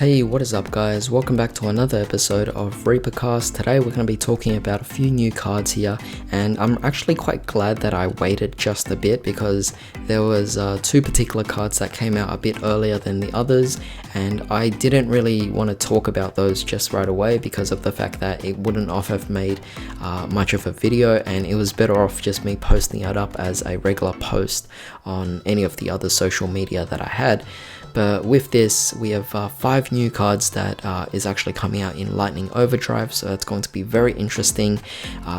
Hey, what is up guys? Welcome back to another episode of ReaperCast. Today we're going to be talking about a few new cards here, and I'm actually quite glad that I waited just a bit because there was two particular cards that came out a bit earlier than the others, and I didn't really want to talk about those just right away because of the fact that it wouldn't have made much of a video, and it was better off just me posting it up as a regular post on any of the other social media that I had. But with this, we have 5 new cards that is actually coming out in Lightning Overdrive, so that's going to be very interesting.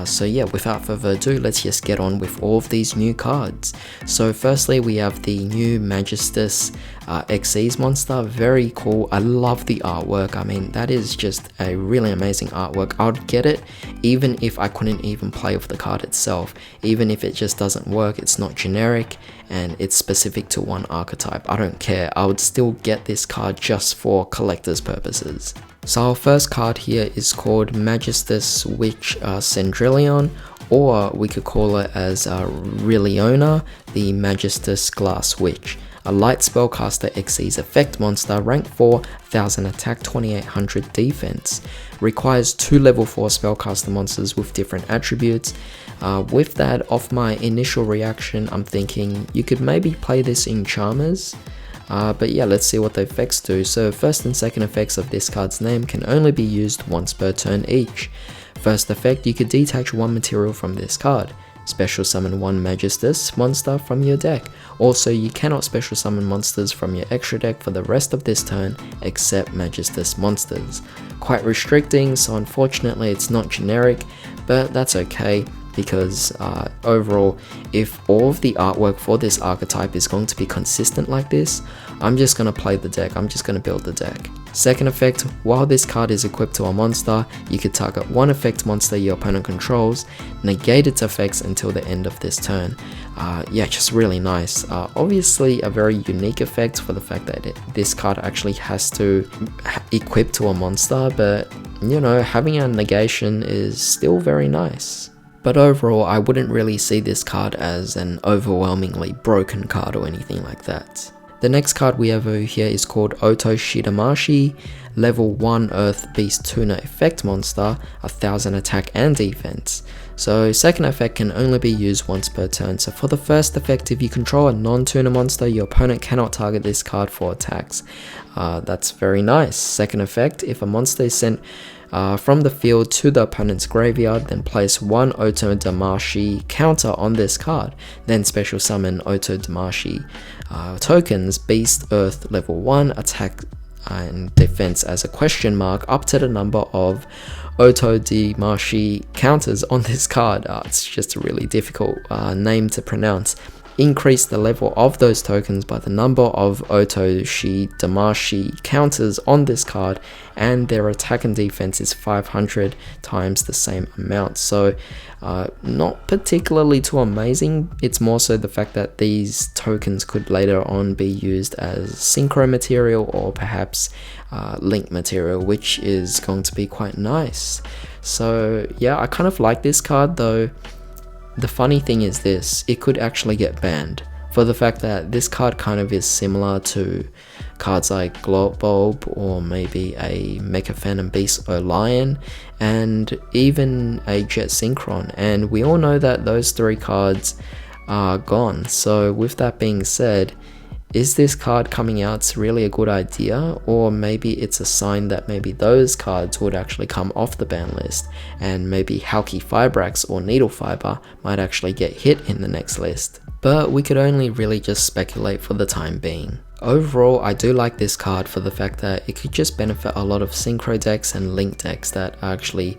So yeah, without further ado, let's just get on with all of these new cards. So firstly, we have the new Magister Xyz monster. Very cool. I love the artwork. I mean, that is just a really amazing artwork. I would get it even if I couldn't even play with the card itself. Even if it just doesn't work, it's not generic, and it's specific to one archetype. I don't care. I would still get this card just for collector's purposes. So our first card here is called Magister Switch Cendrillon, or we could call it as Riliona, the Magister Glass Witch. A light spellcaster Xyz effect monster, rank 4, 1000 attack, 2800 defense. Requires 2 level 4 spellcaster monsters with different attributes. With that, off my initial reaction, I'm thinking you could maybe play this in Charmers. But yeah, let's see what the effects do. So first and second effects of this card's name can only be used once per turn each. First effect, you could detach 1 material from this card. Special summon 1 Magister monster from your deck. Also, you cannot special summon monsters from your extra deck for the rest of this turn except Magister monsters. Quite restricting, so unfortunately it's not generic, but that's okay because overall, if all of the artwork for this archetype is going to be consistent like this, I'm just going to play the deck, I'm just going to build the deck. Second effect, while this card is equipped to a monster, you could target 1 effect monster your opponent controls, negate its effects until the end of this turn. Yeah, just really nice. Obviously a very unique effect for the fact that this card actually has to equip to a monster, but you know, having a negation is still very nice. But overall, I wouldn't really see this card as an overwhelmingly broken card or anything like that. The next card we have over here is called Otoshi Damashi, level 1 Earth Beast Tuner effect monster, 1000 attack and defense. So second effect can only be used once per turn. So for the first effect, if you control a non-tuner monster, your opponent cannot target this card for attacks. That's very nice. Second effect, if a monster is sent from the field to the opponent's graveyard, then place 1 Otoshi Damashi counter on this card, then special summon Otoshi Damashi tokens, Beast Earth level 1, attack and defense as a question mark up to the number of Otoshi Damashi counters on this card. It's just a really difficult name to pronounce. Increase the level of those tokens by the number of Otoshi Damashi counters on this card, and their attack and defense is 500 times the same amount. So not particularly too amazing. It's more so the fact that these tokens could later on be used as synchro material or perhaps link material, which is going to be quite nice. So yeah, I kind of like this card, though. The funny thing is this, it could actually get banned for the fact that this card kind of is similar to cards like Globulb or maybe a Mecha Phantom Beast or Lion, and even a Jet Synchron, and we all know that those 3 cards are gone. So with that being said, is this card coming out really a good idea, or maybe it's a sign that maybe those cards would actually come off the ban list, and maybe Halki Fibrax or Needle Fiber might actually get hit in the next list. But we could only really just speculate for the time being. Overall, I do like this card for the fact that it could just benefit a lot of synchro decks and link decks that are actually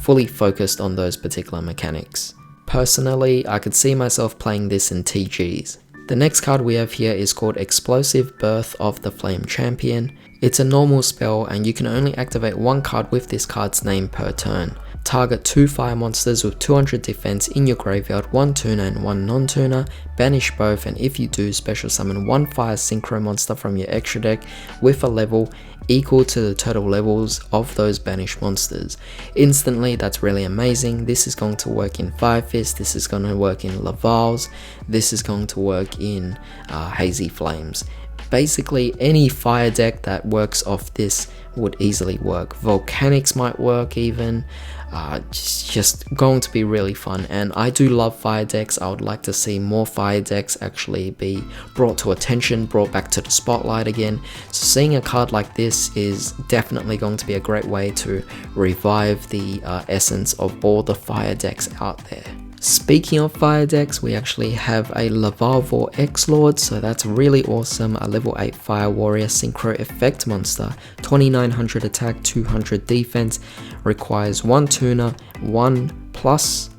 fully focused on those particular mechanics. Personally, I could see myself playing this in TGs. The next card we have here is called Explosive Birth of the Flame Champion. It's a normal spell, and you can only activate 1 card with this card's name per turn. Target 2 fire monsters with 200 defense in your graveyard, 1 tuner and 1 non-tuner, banish both, and if you do, special summon 1 fire synchro monster from your extra deck with a level equal to the total levels of those banished monsters. Instantly, that's really amazing. This is going to work in Fire Fist, this is going to work in Laval's, this is going to work in Hazy Flames. Basically any fire deck that works off this would easily work. Volcanics might work even. It's just going to be really fun, and I do love fire decks. I would like to see more fire decks actually be brought to attention, brought back to the spotlight again. So seeing a card like this is definitely going to be a great way to revive the essence of all the fire decks out there. Speaking of fire decks, we actually have a Lavalvor X-Lord, so that's really awesome. A level 8 Fire Warrior Synchro Effect monster, 2900 attack, 200 defense, requires 1 tuner, 1 plus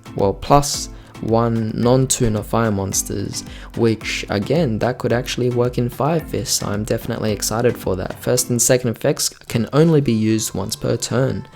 1 non-tuner fire monsters, which again, that could actually work in Fire Fist, so I'm definitely excited for that. First and second effects can only be used once per turn.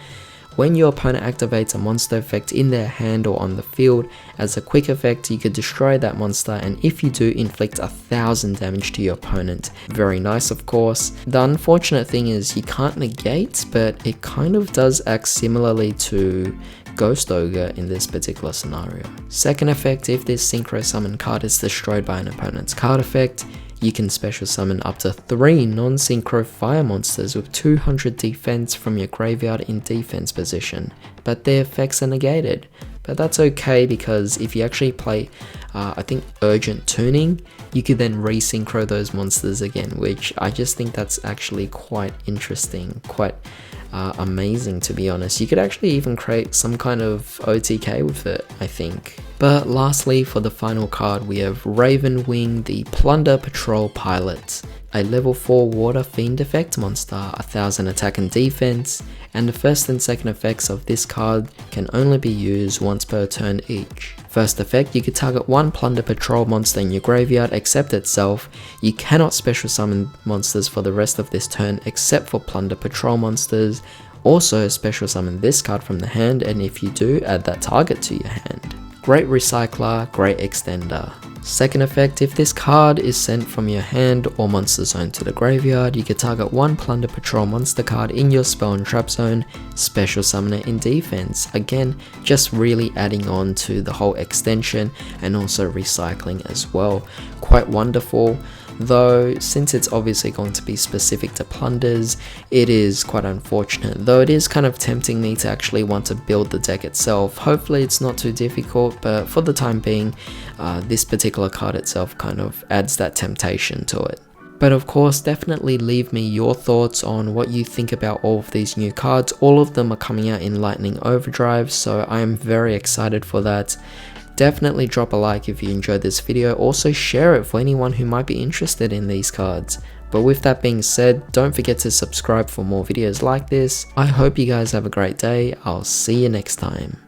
When your opponent activates a monster effect in their hand or on the field, as a quick effect you could destroy that monster, and if you do, inflict 1000 damage to your opponent. Very nice, of course. The unfortunate thing is you can't negate, but it kind of does act similarly to Ghost Ogre in this particular scenario. Second effect, if this synchro summon card is destroyed by an opponent's card effect, you can special summon up to 3 non-synchro fire monsters with 200 defense from your graveyard in defense position, but their effects are negated. But that's okay, because if you actually play, I think, Urgent Tuning, you could then re-synchro those monsters again, which I just think that's actually quite interesting, quite amazing, to be honest. You could actually even create some kind of OTK with it, I think. But lastly, for the final card, we have Ravenwing, the Plunder Patrol Pilot, a level 4 Water Fiend effect monster, 1000 attack and defense, and the first and second effects of this card can only be used once per turn each. First effect, you could target 1 Plunder Patrol monster in your graveyard except itself. You cannot special summon monsters for the rest of this turn except for Plunder Patrol monsters. Also special summon this card from the hand, and if you do, add that target to your hand. Great recycler, great extender. Second effect, if this card is sent from your hand or monster zone to the graveyard, you can target 1 Plunder Patrol monster card in your spell and trap zone, special summon it in defense. Again, just really adding on to the whole extension and also recycling as well. Quite wonderful. Though, since it's obviously going to be specific to plunders, it is quite unfortunate, though it is kind of tempting me to actually want to build the deck itself. Hopefully it's not too difficult, but for the time being, this particular card itself kind of adds that temptation to it. But of course, definitely leave me your thoughts on what you think about all of these new cards. All of them are coming out in Lightning Overdrive, so I am very excited for that. Definitely drop a like if you enjoyed this video, also share it for anyone who might be interested in these cards. But with that being said, don't forget to subscribe for more videos like this. I hope you guys have a great day. I'll see you next time.